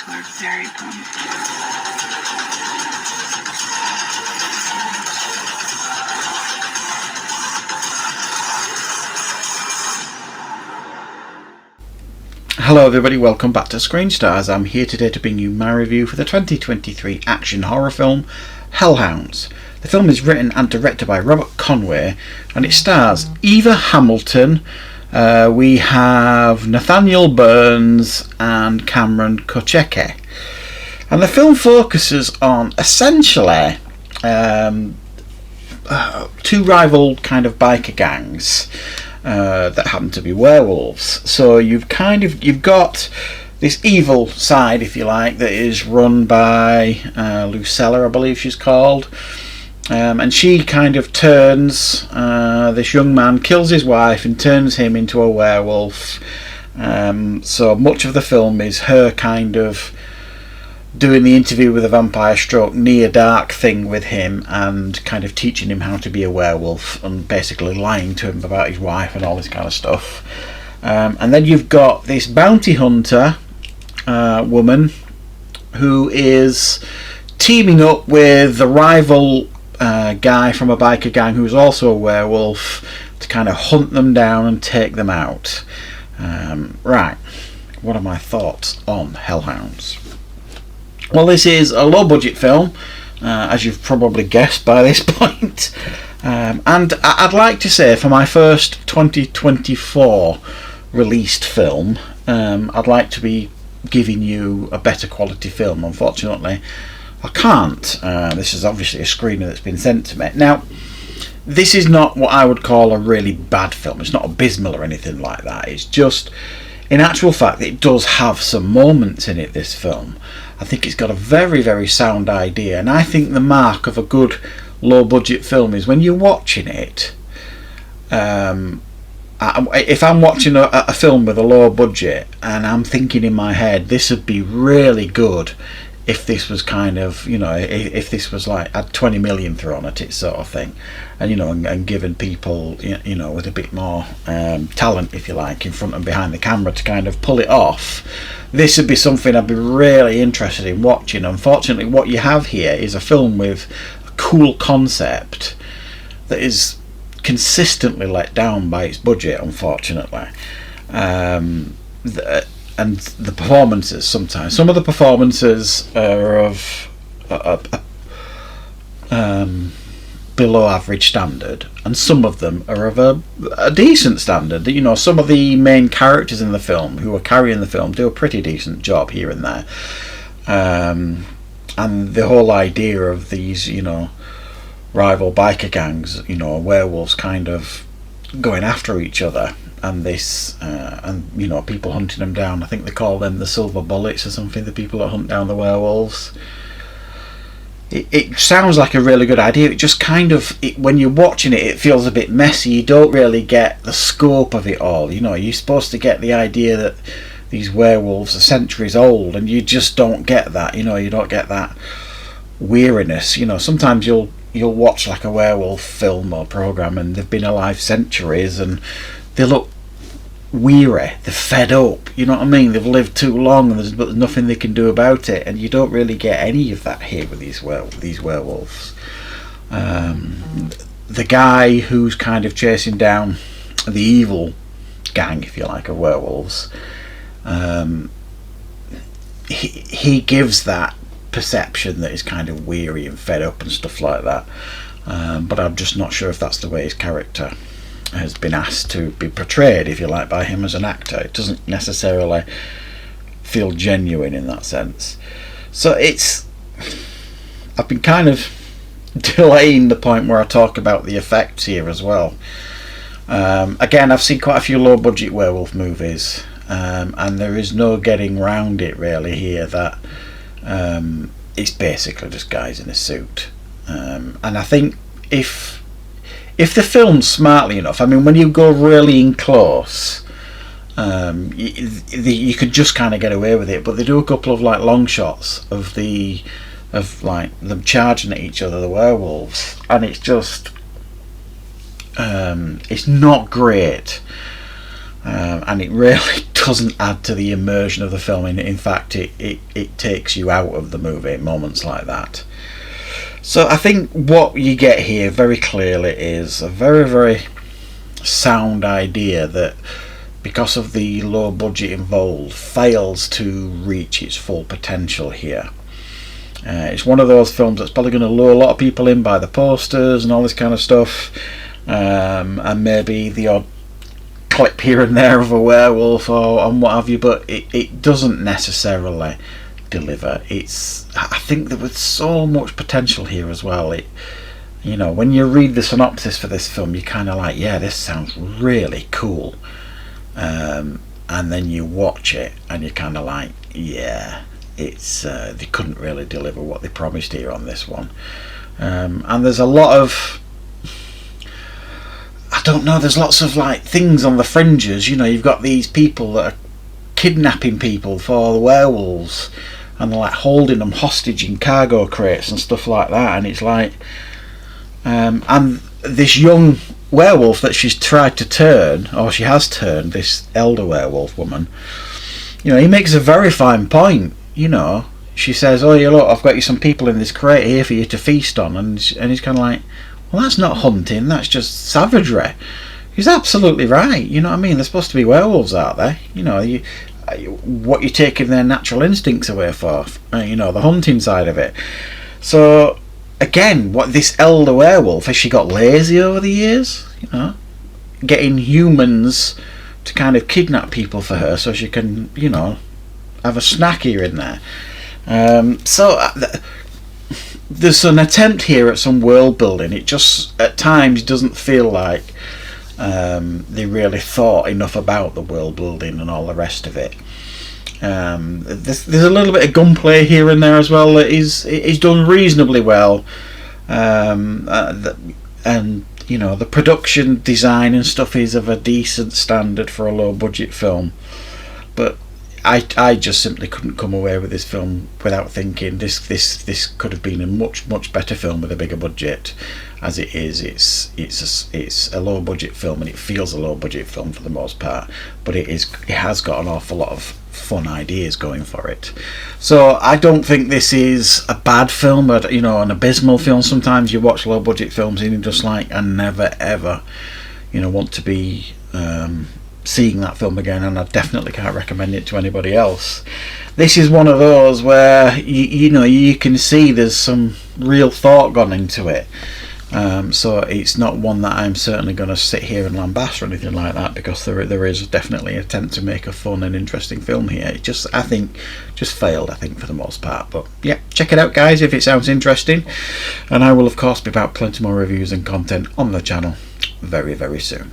We're very pumped. Hello everybody, welcome back to Screenstars. I'm here today to bring you my review for the 2023 action horror film Hellhounds. The film is written and directed by Robert Conway and it stars Eva Hamilton, we have Nathaniel Burns and Cameron Kocheke. And the film focuses on essentially two rival kind of biker gangs that happen to be werewolves. So you've got this evil side, if you like, that is run by Lucella, I believe she's called, and she kind of turns this young man, kills his wife and turns him into a werewolf. So much of the film is her kind of doing the interview with a vampire stroke near dark thing with him and kind of teaching him how to be a werewolf and basically lying to him about his wife and all this kind of stuff. And then you've got this bounty hunter woman who is teaming up with the rival guy from a biker gang who's also a werewolf to kind of hunt them down and take them out. Right, what are my thoughts on Hellhounds? Well, this is a low-budget film, as you've probably guessed by this point. And I'd like to say, for my first 2024 released film, I'd like to be giving you a better quality film. Unfortunately, I can't. This is obviously a screener that's been sent to me. Now, this is not what I would call a really bad film. It's not abysmal or anything like that. It's just, in actual fact, it does have some moments in it, this film. I think it's got a very, very sound idea, and I think the mark of a good low-budget film is when you're watching it. If I'm watching a film with a low budget and I'm thinking in my head, this would be really good if this was kind of, if this was like had 20 million thrown at it, sort of thing, and and given people with a bit more talent, if you like, in front and behind the camera to kind of pull it off. This would be something I'd be really interested in watching. Unfortunately, what you have here is a film with a cool concept that is consistently let down by its budget, unfortunately. And the performances, sometimes some of the performances are of below average standard, and some of them are of a decent standard. Some of the main characters in the film who are carrying the film do a pretty decent job here and there, and the whole idea of these rival biker gangs, werewolves kind of going after each other, and this and people hunting them down. I think they call them the silver bullets or something, the people that hunt down the werewolves. It sounds like a really good idea. It just kind of, when you're watching it, it feels a bit messy. You don't really get the scope of it all. You're supposed to get the idea that these werewolves are centuries old, and you just don't get that. You don't get that weariness. Sometimes you'll watch like a werewolf film or program and they've been alive centuries and they look weary, they're fed up, you know what I mean? They've lived too long and there's nothing they can do about it, and you don't really get any of that here with these werewolves. The guy who's kind of chasing down the evil gang, if you like, of werewolves, he gives that perception that is kind of weary and fed up and stuff like that, but I'm just not sure if that's the way his character has been asked to be portrayed, if you like, by him as an actor. It doesn't necessarily feel genuine in that sense. So I've been kind of delaying the point where I talk about the effects here as well. Again, I've seen quite a few low budget werewolf movies, and there is no getting round it really here, that it's basically just guys in a suit, and I think if the film's smartly enough, I mean, when you go really in close, you could just kind of get away with it, but they do a couple of like long shots of like them charging at each other, the werewolves, and it's just it's not great, and it really doesn't add to the immersion of the film. In fact, it takes you out of the movie at moments like that. So I think what you get here very clearly is a very, very sound idea that, because of the low budget involved, fails to reach its full potential here. It's one of those films that's probably going to lure a lot of people in by the posters and all this kind of stuff, and maybe the odd clip here and there of a werewolf or and what have you, but it doesn't necessarily deliver. I think there was so much potential here as well. When you read the synopsis for this film, you're kind of like, yeah, this sounds really cool, and then you watch it and you're kind of like, yeah, they couldn't really deliver what they promised here on this one. And there's a lot of, I don't know, there's lots of like things on the fringes. You've got these people that are kidnapping people for the werewolves, and they're like holding them hostage in cargo crates and stuff like that, and it's like, and this young werewolf that she's tried to turn, or she has turned, this elder werewolf woman, he makes a very fine point. She says, oh, yeah, look, I've got you some people in this crate here for you to feast on, and he's kind of like, well, that's not hunting, that's just savagery. He's absolutely right. You know what I mean? They're supposed to be werewolves, aren't they? What you're taking their natural instincts away for, the hunting side of it. So again, what this elder werewolf, has she got lazy over the years? Getting humans to kind of kidnap people for her so she can, have a snack here and there. There's an attempt here at some world building. It just at times doesn't feel like they really thought enough about the world building and all the rest of it. There's a little bit of gunplay here and there as well that is done reasonably well, and the production design and stuff is of a decent standard for a low budget film. But I just simply couldn't come away with this film without thinking this could have been a much better film with a bigger budget. As it is, it's a low budget film, and it feels a low budget film for the most part, but it has got an awful lot of fun ideas going for it. So I don't think this is a bad film, but an abysmal film. Sometimes you watch low budget films and you're just like, I never ever want to be seeing that film again, and I definitely can't recommend it to anybody else. This is one of those where you can see there's some real thought gone into it. So it's not one that I'm certainly going to sit here and lambast or anything like that, because there is definitely an attempt to make a fun and interesting film here. It just failed, I think, for the most part. But yeah, check it out, guys, if it sounds interesting, and I will of course be back plenty more reviews and content on the channel very, very soon.